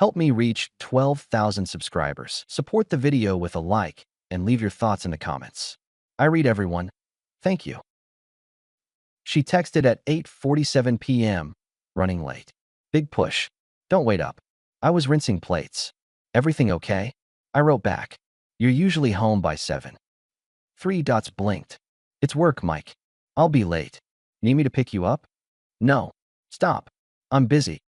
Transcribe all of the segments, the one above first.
Help me reach 12,000 subscribers. Support the video with a like and leave your thoughts in the comments. I read everyone. Thank you. She texted at 8:47 p.m., running late. Big push. Don't wait up. I was rinsing plates. Everything okay? I wrote back. You're usually home by 7. 3 dots blinked. It's work, Mike. I'll be late. Need me to pick you up? No. Stop. I'm busy.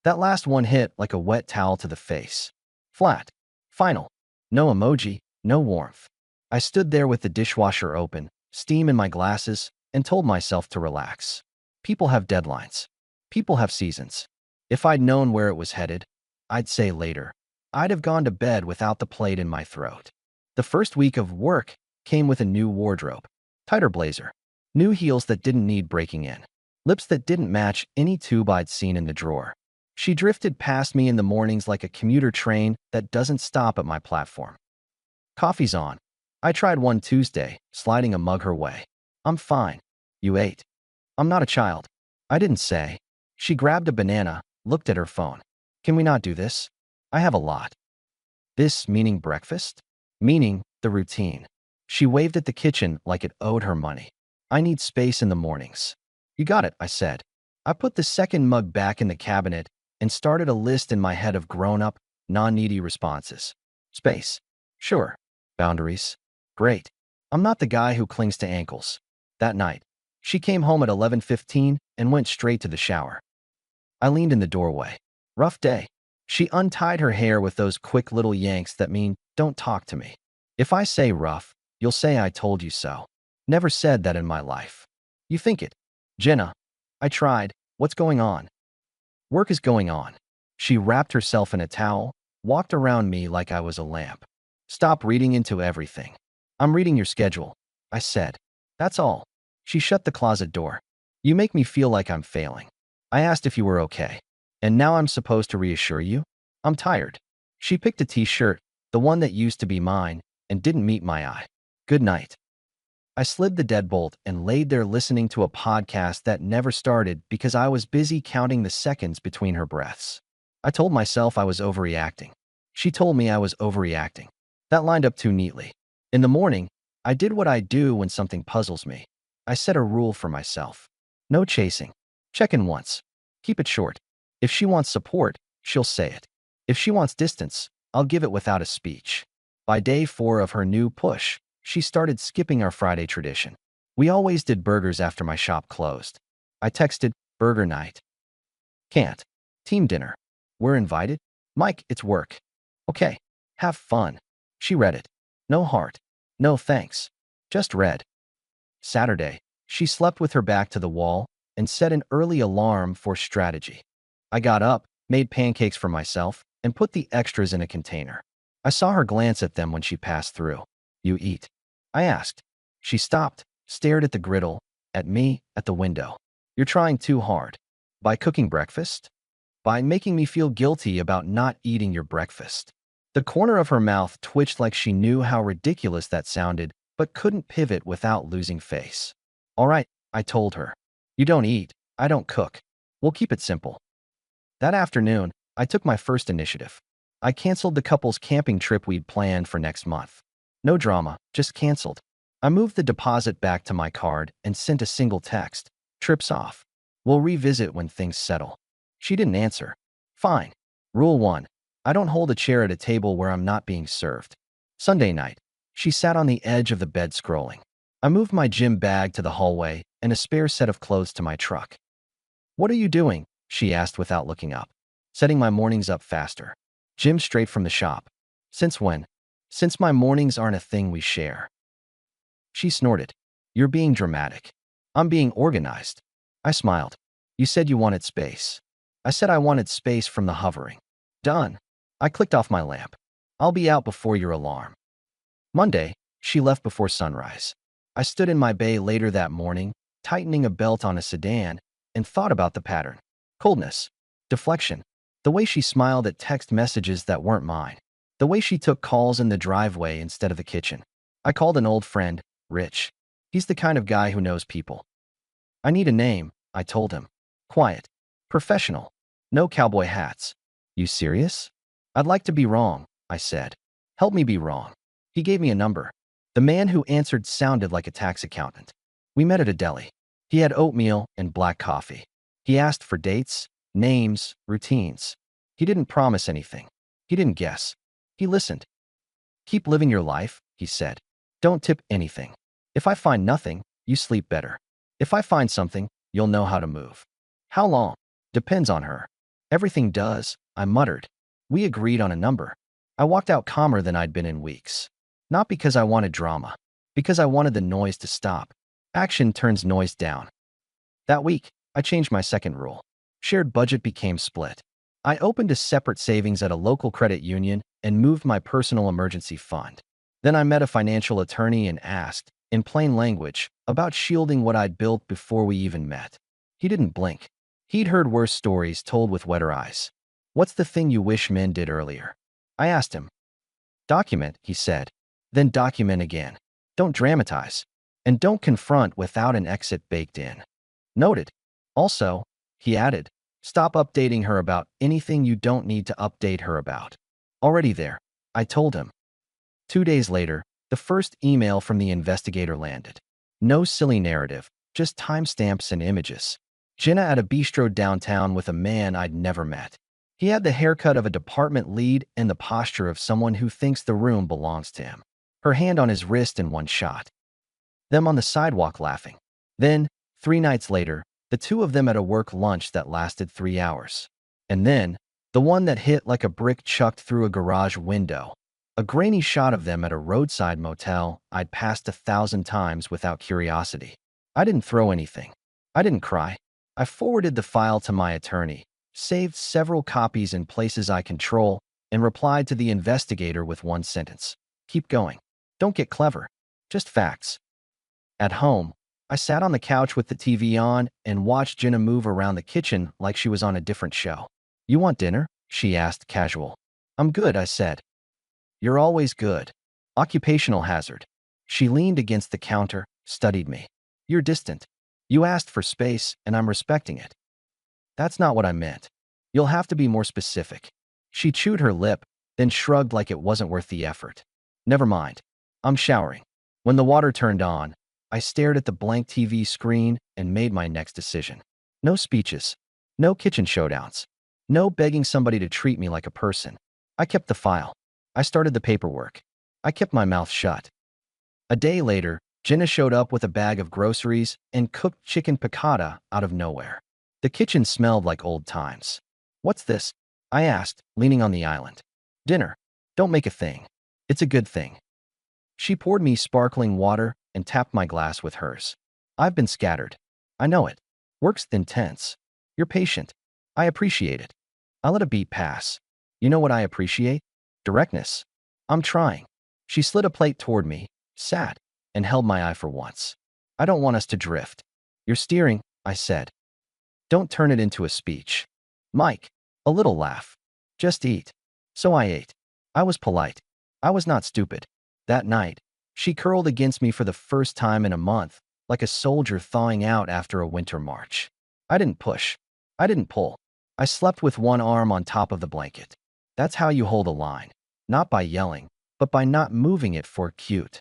That last one hit like a wet towel to the face. Flat. Final. No emoji, no warmth. I stood there with the dishwasher open, steam in my glasses, and told myself to relax. People have deadlines. People have seasons. If I'd known where it was headed, I'd say later. I'd have gone to bed without the plate in my throat. The first week of work came with a new wardrobe. Tighter blazer. New heels that didn't need breaking in. Lips that didn't match any tube I'd seen in the drawer. She drifted past me in the mornings like a commuter train that doesn't stop at my platform. Coffee's on. I tried one Tuesday, sliding a mug her way. I'm fine. You ate. I'm not a child. I didn't say. She grabbed a banana, looked at her phone. Can we not do this? I have a lot. This meaning breakfast? Meaning the routine. She waved at the kitchen like it owed her money. I need space in the mornings. You got it, I said. I put the second mug back in the cabinet and started a list in my head of grown-up, non-needy responses. Space. Sure. Boundaries. Great. I'm not the guy who clings to ankles. That night, she came home at 11:15 and went straight to the shower. I leaned in the doorway. Rough day. She untied her hair with those quick little yanks that mean, don't talk to me. If I say rough, you'll say I told you so. Never said that in my life. You think it. Jenna. I tried. What's going on? Work is going on. She wrapped herself in a towel, walked around me like I was a lamp. Stop reading into everything. I'm reading your schedule, I said. That's all. She shut the closet door. You make me feel like I'm failing. I asked if you were okay. And now I'm supposed to reassure you? I'm tired. She picked a t-shirt, the one that used to be mine, and didn't meet my eye. Good night. I slid the deadbolt and laid there listening to a podcast that never started because I was busy counting the seconds between her breaths. I told myself I was overreacting. She told me I was overreacting. That lined up too neatly. In the morning, I did what I do when something puzzles me. I set a rule for myself. No chasing. Check in once. Keep it short. If she wants support, she'll say it. If she wants distance, I'll give it without a speech. By day 4 of her new push, she started skipping our Friday tradition. We always did burgers after my shop closed. I texted, burger night. Can't. Team dinner. We're invited? Mike, it's work. Okay. Have fun. She read it. No heart. No thanks. Just read. Saturday, she slept with her back to the wall and set an early alarm for strategy. I got up, made pancakes for myself, and put the extras in a container. I saw her glance at them when she passed through. You eat? I asked. She stopped, stared at the griddle, at me, at the window. You're trying too hard. By cooking breakfast? By making me feel guilty about not eating your breakfast. The corner of her mouth twitched like she knew how ridiculous that sounded, but couldn't pivot without losing face. All right, I told her. You don't eat, I don't cook. We'll keep it simple. That afternoon, I took my first initiative. I canceled the couple's camping trip we'd planned for next month. No drama, just canceled. I moved the deposit back to my card and sent a single text. Trip's off. We'll revisit when things settle. She didn't answer. Fine. Rule 1. I don't hold a chair at a table where I'm not being served. Sunday night, she sat on the edge of the bed scrolling. I moved my gym bag to the hallway and a spare set of clothes to my truck. What are you doing? She asked without looking up. Setting my mornings up faster. Gym straight from the shop. Since when? Since my mornings aren't a thing we share. She snorted. You're being dramatic. I'm being organized. I smiled. You said you wanted space. I said I wanted space from the hovering. Done. I clicked off my lamp. I'll be out before your alarm. Monday, she left before sunrise. I stood in my bay later that morning, tightening a belt on a sedan, and thought about the pattern. Coldness. Deflection. The way she smiled at text messages that weren't mine. The way she took calls in the driveway instead of the kitchen. I called an old friend, Rich. He's the kind of guy who knows people. I need a name, I told him. Quiet. Professional. No cowboy hats. You serious? I'd like to be wrong, I said. Help me be wrong. He gave me a number. The man who answered sounded like a tax accountant. We met at a deli. He had oatmeal and black coffee. He asked for dates, names, routines. He didn't promise anything. He didn't guess. He listened. Keep living your life, he said. Don't tip anything. If I find nothing, you sleep better. If I find something, you'll know how to move. How long? Depends on her. Everything does, I muttered. We agreed on a number. I walked out calmer than I'd been in weeks. Not because I wanted drama, because I wanted the noise to stop. Action turns noise down. That week, I changed my second rule. Shared budget became split. I opened a separate savings at a local credit union and moved my personal emergency fund. Then I met a financial attorney and asked, in plain language, about shielding what I'd built before we even met. He didn't blink. He'd heard worse stories told with wetter eyes. What's the thing you wish men did earlier? I asked him. Document, he said. Then document again. Don't dramatize. And don't confront without an exit baked in. Noted. Also, he added, stop updating her about anything you don't need to update her about. Already there, I told him. 2 days later, the first email from the investigator landed. No silly narrative, just timestamps and images. Jenna at a bistro downtown with a man I'd never met. He had the haircut of a department lead and the posture of someone who thinks the room belongs to him. Her hand on his wrist in one shot. Them on the sidewalk laughing. Then, 3 nights later, the two of them at a work lunch that lasted 3 hours. And then, the one that hit like a brick chucked through a garage window. A grainy shot of them at a roadside motel I'd passed 1,000 times without curiosity. I didn't throw anything. I didn't cry. I forwarded the file to my attorney, saved several copies in places I control, and replied to the investigator with one sentence. Keep going. Don't get clever. Just facts. At home, I sat on the couch with the TV on and watched Jenna move around the kitchen like she was on a different show. You want dinner? She asked, casual. I'm good, I said. You're always good. Occupational hazard. She leaned against the counter, studied me. You're distant. You asked for space, and I'm respecting it. That's not what I meant. You'll have to be more specific. She chewed her lip, then shrugged like it wasn't worth the effort. Never mind. I'm showering. When the water turned on, I stared at the blank TV screen and made my next decision. No speeches. No kitchen showdowns. No begging somebody to treat me like a person. I kept the file. I started the paperwork. I kept my mouth shut. A day later, Jenna showed up with a bag of groceries and cooked chicken piccata out of nowhere. The kitchen smelled like old times. What's this? I asked, leaning on the island. Dinner. Don't make a thing. It's a good thing. She poured me sparkling water and tapped my glass with hers. I've been scattered. I know it. Work's intense. You're patient. I appreciate it. I let a beat pass. You know what I appreciate? Directness. I'm trying. She slid a plate toward me, sat, and held my eye for once. I don't want us to drift. You're steering, I said. Don't turn it into a speech. Mike. A little laugh. Just eat. So I ate. I was polite. I was not stupid. That night, she curled against me for the first time in a month, like a soldier thawing out after a winter march. I didn't push. I didn't pull. I slept with one arm on top of the blanket. That's how you hold a line. Not by yelling, but by not moving it for cute.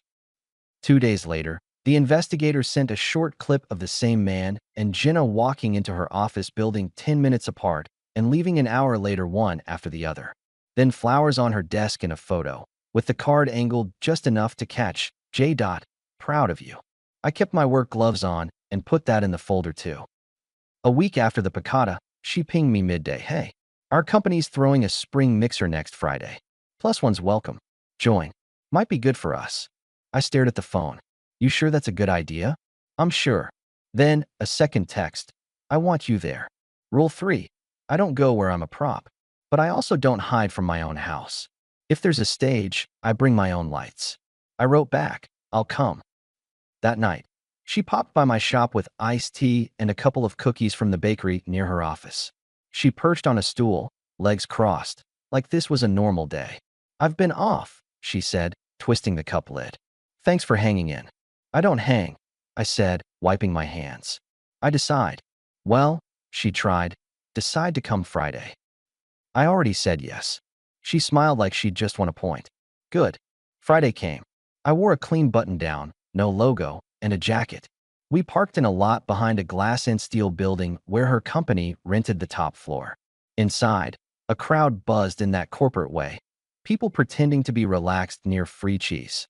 2 days later, the investigator sent a short clip of the same man and Jenna walking into her office building 10 minutes apart and leaving an hour later one after the other. Then flowers on her desk in a photo, with the card angled just enough to catch, J. Proud of you. I kept my work gloves on and put that in the folder too. A week after the piccata, she pinged me midday. Hey, our company's throwing a spring mixer next Friday. Plus one's welcome. Join. Might be good for us. I stared at the phone. You sure that's a good idea? I'm sure. Then, a second text. I want you there. Rule 3. I don't go where I'm a prop. But I also don't hide from my own house. If there's a stage, I bring my own lights. I wrote back, I'll come. That night, she popped by my shop with iced tea and a couple of cookies from the bakery near her office. She perched on a stool, legs crossed, like this was a normal day. I've been off, she said, twisting the cup lid. Thanks for hanging in. I don't hang, I said, wiping my hands. I decide. Well, she tried. Decide to come Friday. I already said yes. She smiled like she'd just won a point. Good. Friday came. I wore a clean button-down, no logo, and a jacket. We parked in a lot behind a glass and steel building where her company rented the top floor. Inside, a crowd buzzed in that corporate way, people pretending to be relaxed near free cheese.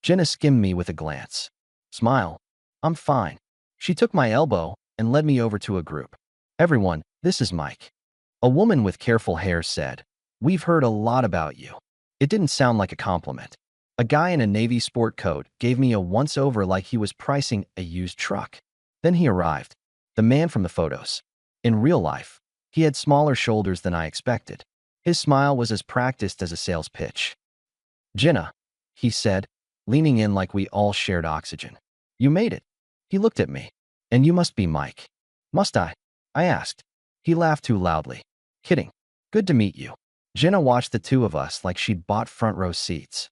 Jenna skimmed me with a glance. Smile. I'm fine. She took my elbow and led me over to a group. Everyone, this is Mike. A woman with careful hair said, "We've heard a lot about you." It didn't sound like a compliment. A guy in a navy sport coat gave me a once-over like he was pricing a used truck. Then he arrived, the man from the photos. In real life, he had smaller shoulders than I expected. His smile was as practiced as a sales pitch. "Jenna," he said, leaning in like we all shared oxygen. "You made it." He looked at me. "And you must be Mike." "Must I?" I asked. He laughed too loudly. "Kidding. Good to meet you." Jenna watched the two of us like she'd bought front row seats.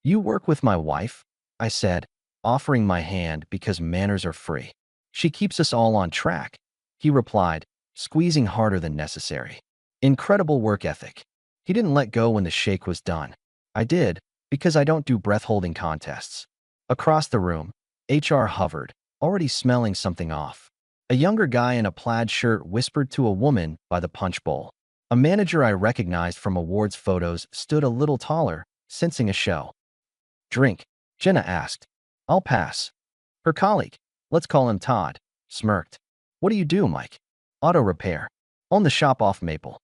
"You work with my wife?" I said, offering my hand because manners are free. "She keeps us all on track," he replied, squeezing harder than necessary. Incredible work ethic. He didn't let go when the shake was done. I did, because I don't do breath-holding contests. Across the room, HR hovered, already smelling something off. A younger guy in a plaid shirt whispered to a woman by the punch bowl. A manager I recognized from awards photos stood a little taller, sensing a show. "Drink?" Jenna asked. "I'll pass." Her colleague, let's call him Todd, smirked. "What do you do, Mike?" "Auto repair. Own the shop off Maple."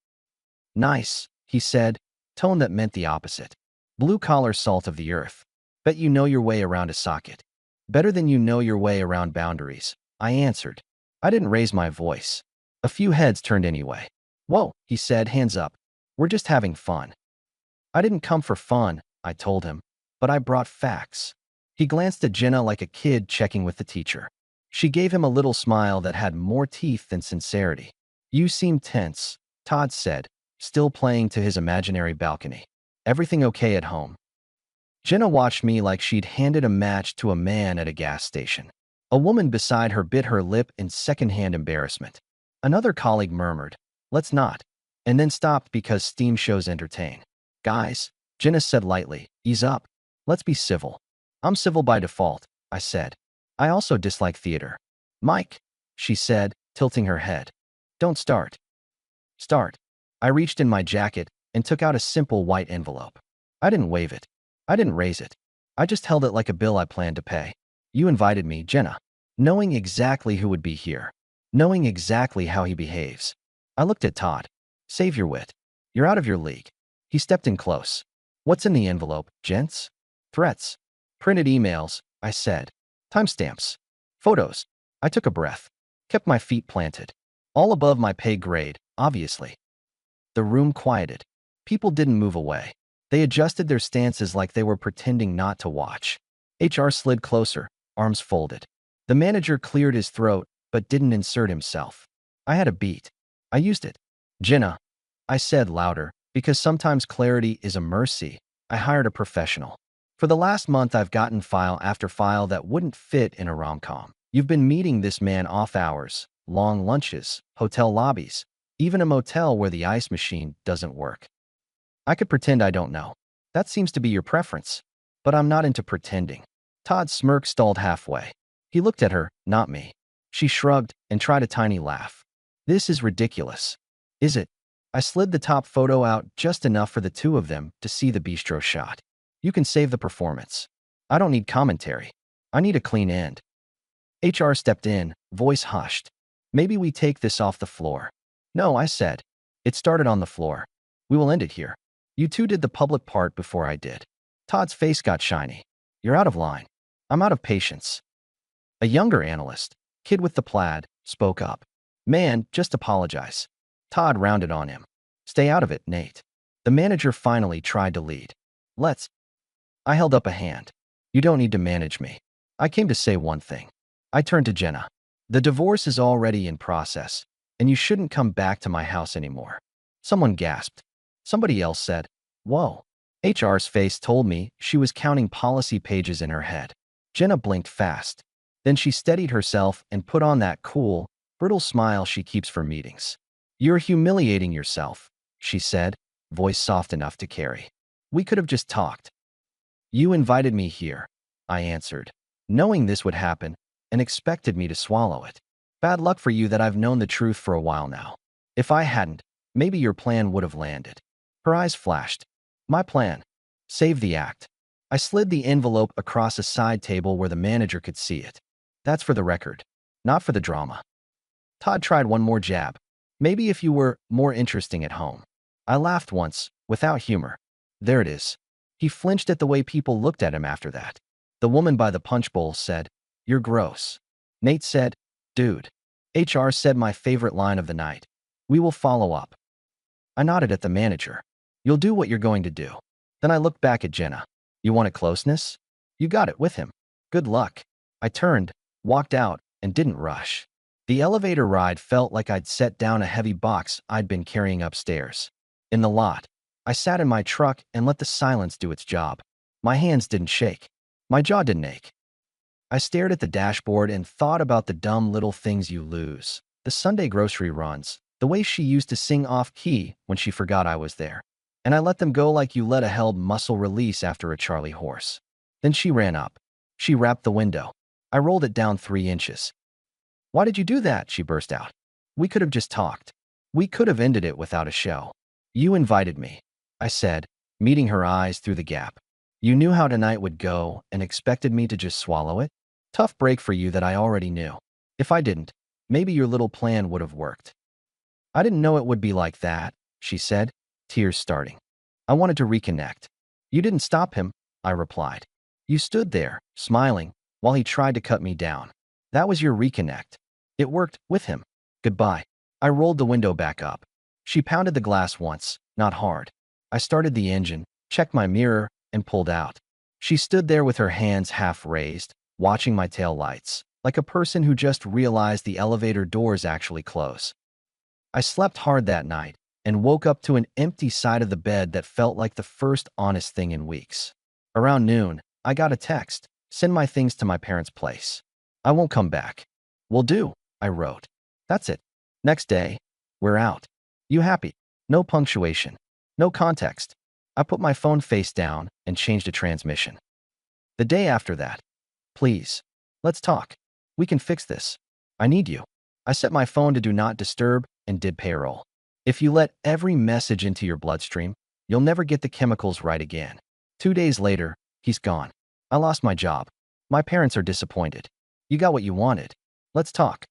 "Nice," he said, tone that meant the opposite. "Blue-collar salt of the earth. Bet you know your way around a socket." "Better than you know your way around boundaries," I answered. I didn't raise my voice. A few heads turned anyway. "Whoa," he said, hands up. "We're just having fun." "I didn't come for fun," I told him, "but I brought facts." He glanced at Jenna like a kid checking with the teacher. She gave him a little smile that had more teeth than sincerity. "You seem tense," Todd said, still playing to his imaginary balcony. "Everything okay at home?" Jenna watched me like she'd handed a match to a man at a gas station. A woman beside her bit her lip in secondhand embarrassment. Another colleague murmured, "Let's not," and then stopped because steam shows entertain. "Guys," Jenna said lightly, "ease up. Let's be civil." "I'm civil by default," I said. "I also dislike theater." "Mike," she said, tilting her head. "Don't start." "Start." I reached in my jacket and took out a simple white envelope. I didn't wave it. I didn't raise it. I just held it like a bill I planned to pay. "You invited me, Jenna." Knowing exactly who would be here. Knowing exactly how he behaves. I looked at Todd. "Save your wit. You're out of your league." He stepped in close. "What's in the envelope, gents?" "Threats. Printed emails," I said. "Timestamps. Photos." I took a breath. Kept my feet planted. All above my pay grade, obviously. The room quieted. People didn't move away. They adjusted their stances like they were pretending not to watch. HR slid closer, arms folded. The manager cleared his throat, but didn't insert himself. I had a beat. I used it. "Jenna," I said louder, because sometimes clarity is a mercy. "I hired a professional. For the last month, I've gotten file after file that wouldn't fit in a rom-com. You've been meeting this man off hours, long lunches, hotel lobbies, even a motel where the ice machine doesn't work. I could pretend I don't know. That seems to be your preference. But I'm not into pretending." Todd's smirk stalled halfway. He looked at her, not me. She shrugged and tried a tiny laugh. "This is ridiculous." "Is it?" I slid the top photo out just enough for the two of them to see the bistro shot. "You can save the performance. I don't need commentary. I need a clean end." HR stepped in, voice hushed. "Maybe we take this off the floor." "No," I said. "It started on the floor. We will end it here. You two did the public part before I did." Todd's face got shiny. "You're out of line." "I'm out of patience." A younger analyst, kid with the plaid, spoke up. "Man, just apologize." Todd rounded on him. "Stay out of it, Nate." The manager finally tried to lead. "Let's." I held up a hand. "You don't need to manage me. I came to say one thing." I turned to Jenna. "The divorce is already in process, and you shouldn't come back to my house anymore." Someone gasped. Somebody else said, "Whoa." HR's face told me she was counting policy pages in her head. Jenna blinked fast. Then she steadied herself and put on that cool, brittle smile she keeps for meetings. "You're humiliating yourself." she said, voice soft enough to carry. We could have just talked. You invited me here, I answered, knowing this would happen, and expected me to swallow it. Bad luck for you that I've known the truth for a while now. If I hadn't, maybe your plan would have landed. Her eyes flashed. My plan. Save the act. I slid the envelope across a side table where the manager could see it. That's for the record, not for the drama. Todd tried one more jab. Maybe if you were more interesting at home. I laughed once, without humor. There it is. He flinched at the way people looked at him after that. The woman by the punch bowl said, "You're gross." Nate said, "Dude." HR said my favorite line of the night. "We will follow up." I nodded at the manager. "You'll do what you're going to do." Then I looked back at Jenna. "You wanted closeness? You got it with him. Good luck." I turned, walked out, and didn't rush. The elevator ride felt like I'd set down a heavy box I'd been carrying upstairs. In the lot, I sat in my truck and let the silence do its job. My hands didn't shake. My jaw didn't ache. I stared at the dashboard and thought about the dumb little things you lose. The Sunday grocery runs, the way she used to sing off-key when she forgot I was there. And I let them go like you let a held muscle release after a Charlie horse. Then she ran up. She wrapped the window. I rolled it down 3 inches. "Why did you do that?" she burst out. "We could have just talked. We could have ended it without a show." "You invited me," I said, meeting her eyes through the gap. "You knew how tonight would go and expected me to just swallow it? Tough break for you that I already knew. If I didn't, maybe your little plan would have worked." "I didn't know it would be like that," she said, tears starting. "I wanted to reconnect." "You didn't stop him," I replied. "You stood there, smiling, while he tried to cut me down. That was your reconnect. It worked with him. Goodbye." I rolled the window back up. She pounded the glass once, not hard. I started the engine, checked my mirror, and pulled out. She stood there with her hands half raised, watching my tail lights, like a person who just realized the elevator doors actually close. I slept hard that night and woke up to an empty side of the bed that felt like the first honest thing in weeks. Around noon, I got a text, "Send my things to my parents' place. I won't come back." "Will do," I wrote. That's it. Next day, "We're out. You happy?" No punctuation. No context. I put my phone face down and changed a transmission. The day after that, "Please, let's talk. We can fix this. I need you." I set my phone to do not disturb and did payroll. If you let every message into your bloodstream, you'll never get the chemicals right again. 2 days later, he's gone. I lost my job. My parents are disappointed. "You got what you wanted. Let's talk."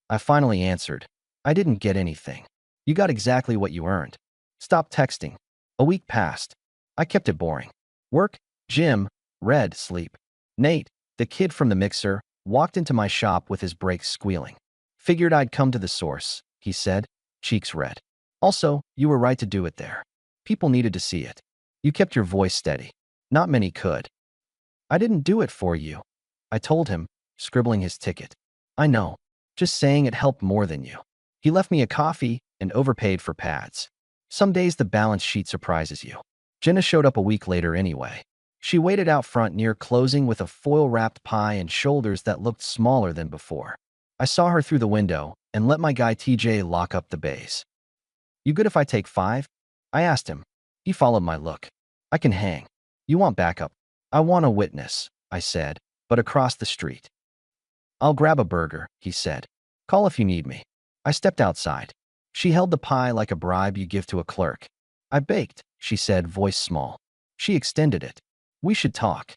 I finally answered. "I didn't get anything. You got exactly what you earned. Stop texting." A week passed. I kept it boring. Work, gym, read, sleep. Nate, the kid from the mixer, walked into my shop with his brakes squealing. "Figured I'd come to the source," he said, cheeks red. "Also, you were right to do it there. People needed to see it. You kept your voice steady. Not many could." "I didn't do it for you," I told him, scribbling his ticket. "I know. Just saying it helped more than you." He left me a coffee and overpaid for pads. Some days the balance sheet surprises you. Jenna showed up a week later anyway. She waited out front near closing with a foil-wrapped pie and shoulders that looked smaller than before. I saw her through the window and let my guy TJ lock up the bays. "You good if I take 5? I asked him. He followed my look. "I can hang. You want backup?" "I want a witness," I said, "but across the street." "I'll grab a burger," he said. "Call if you need me." I stepped outside. She held the pie like a bribe you give to a clerk. "I baked," she said, voice small. She extended it. "We should talk."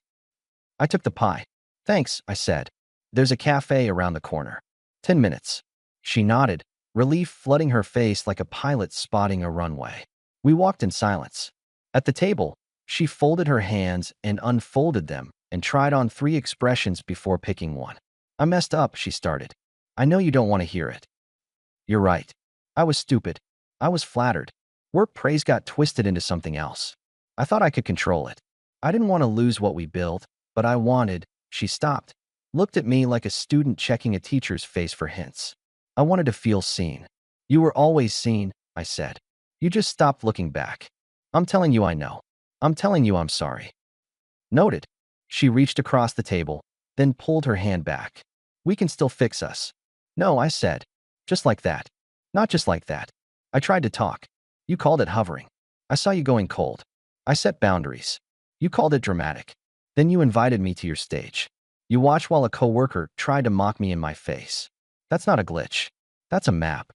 I took the pie. "Thanks," I said. "There's a cafe around the corner. 10 minutes." She nodded, relief flooding her face like a pilot spotting a runway. We walked in silence. At the table, she folded her hands and unfolded them and tried on 3 expressions before picking one. "I messed up," she started. "I know you don't want to hear it." "You're right. I was stupid. I was flattered. Work praise got twisted into something else. I thought I could control it. I didn't want to lose what we built, but I wanted—" She stopped, looked at me like a student checking a teacher's face for hints. "I wanted to feel seen." "You were always seen," I said. "You just stopped looking back." "I'm telling you I know. I'm telling you I'm sorry." "Noted." She reached across the table, then pulled her hand back. "We can still fix us." "No," I said. "Just like that. Not just like that." I tried to talk. You called it hovering. I saw you going cold. I set boundaries. You called it dramatic. Then you invited me to your stage. You watched while a coworker tried to mock me in my face. That's not a glitch. That's a map.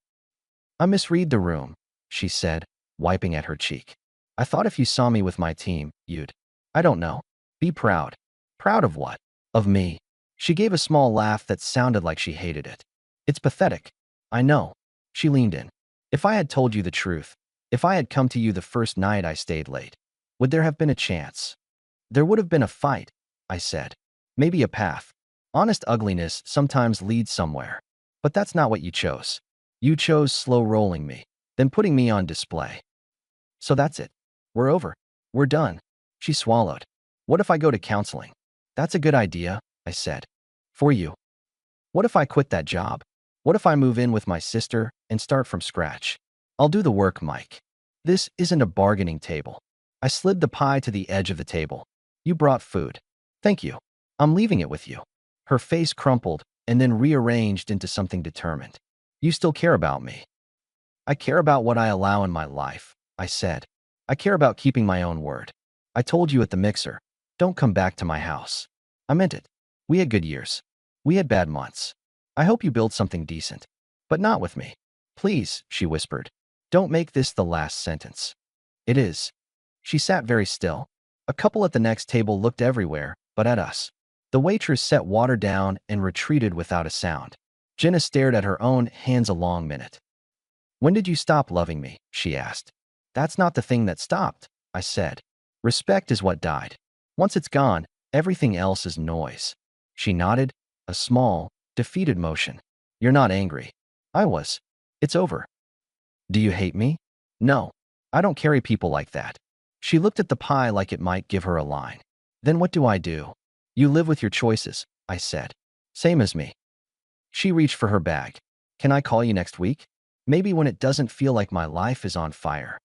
I misread the room, she said, wiping at her cheek. I thought if you saw me with my team, you'd, I don't know, be proud. Proud of what? Of me. She gave a small laugh that sounded like she hated it. It's pathetic. I know. She leaned in. If I had told you the truth, if I had come to you the first night I stayed late, would there have been a chance? There would have been a fight, I said. Maybe a path. Honest ugliness sometimes leads somewhere. But that's not what you chose. You chose slow-rolling me, then putting me on display. So that's it. We're over. We're done. She swallowed. What if I go to counseling? That's a good idea, I said. For you. What if I quit that job? What if I move in with my sister and start from scratch? I'll do the work, Mike. This isn't a bargaining table. I slid the pie to the edge of the table. You brought food. Thank you. I'm leaving it with you. Her face crumpled and then rearranged into something determined. You still care about me. I care about what I allow in my life, I said. I care about keeping my own word. I told you at the mixer, don't come back to my house. I meant it. We had good years. We had bad months. I hope you build something decent. But not with me. Please, she whispered. Don't make this the last sentence. It is. She sat very still. A couple at the next table looked everywhere, but at us. The waitress set water down and retreated without a sound. Jenna stared at her own hands a long minute. When did you stop loving me? She asked. That's not the thing that stopped, I said. Respect is what died. Once it's gone, everything else is noise. She nodded, a small, defeated motion. You're not angry. I was. It's over. Do you hate me? No. I don't carry people like that. She looked at the pie like it might give her a line. Then what do I do? You live with your choices, I said. Same as me. She reached for her bag. Can I call you next week? Maybe when it doesn't feel like my life is on fire.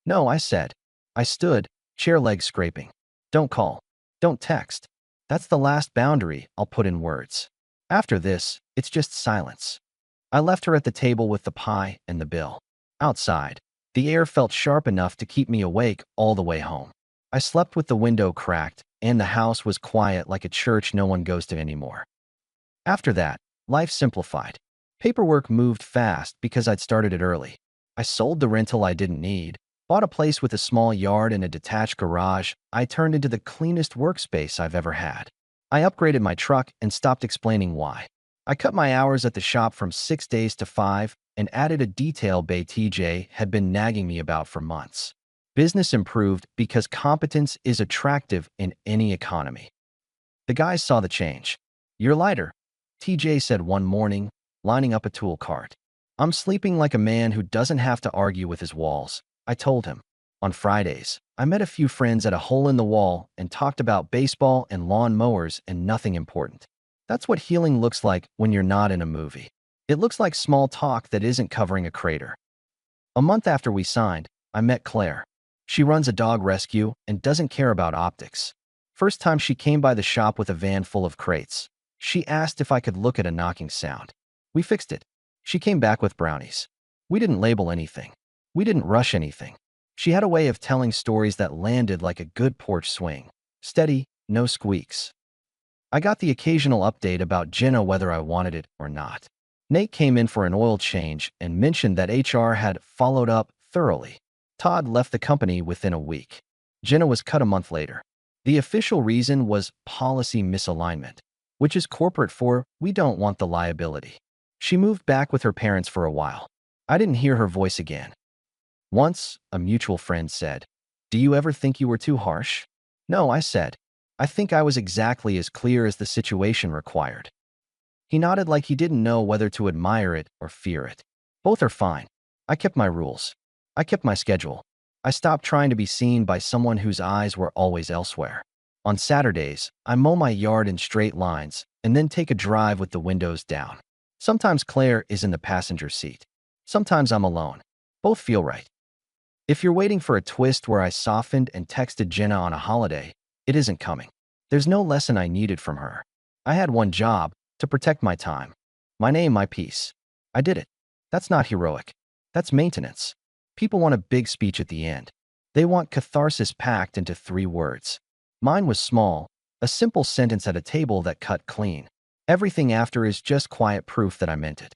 No, I said. I stood, chair legs scraping. Don't call. Don't text. That's the last boundary I'll put in words. After this, it's just silence. I left her at the table with the pie and the bill. Outside, the air felt sharp enough to keep me awake all the way home. I slept with the window cracked, and the house was quiet like a church no one goes to anymore. After that, life simplified. Paperwork moved fast because I'd started it early. I sold the rental I didn't need, bought a place with a small yard and a detached garage I turned into the cleanest workspace I've ever had. I upgraded my truck and stopped explaining why. I cut my hours at the shop from 6 days to 5 and added a detail bay TJ had been nagging me about for months. Business improved because competence is attractive in any economy. The guys saw the change. You're lighter, TJ said one morning, lining up a tool cart. I'm sleeping like a man who doesn't have to argue with his walls, I told him. On Fridays, I met a few friends at a hole in the wall and talked about baseball and lawn mowers and nothing important. That's what healing looks like when you're not in a movie. It looks like small talk that isn't covering a crater. A month after we signed, I met Claire. She runs a dog rescue and doesn't care about optics. First time she came by the shop with a van full of crates. She asked if I could look at a knocking sound. We fixed it. She came back with brownies. We didn't label anything. We didn't rush anything. She had a way of telling stories that landed like a good porch swing. Steady, no squeaks. I got the occasional update about Jenna whether I wanted it or not. Nate came in for an oil change and mentioned that HR had followed up thoroughly. Todd left the company within a week. Jenna was cut a month later. The official reason was policy misalignment, which is corporate for we don't want the liability. She moved back with her parents for a while. I didn't hear her voice again. Once, a mutual friend said, "Do you ever think you were too harsh?" No, I said. I think I was exactly as clear as the situation required. He nodded like he didn't know whether to admire it or fear it. Both are fine. I kept my rules. I kept my schedule. I stopped trying to be seen by someone whose eyes were always elsewhere. On Saturdays, I mow my yard in straight lines and then take a drive with the windows down. Sometimes Claire is in the passenger seat. Sometimes I'm alone. Both feel right. If you're waiting for a twist where I softened and texted Jenna on a holiday, it isn't coming. There's no lesson I needed from her. I had one job, to protect my time. My name, my peace. I did it. That's not heroic. That's maintenance. People want a big speech at the end. They want catharsis packed into 3 words. Mine was small, a simple sentence at a table that cut clean. Everything after is just quiet proof that I meant it.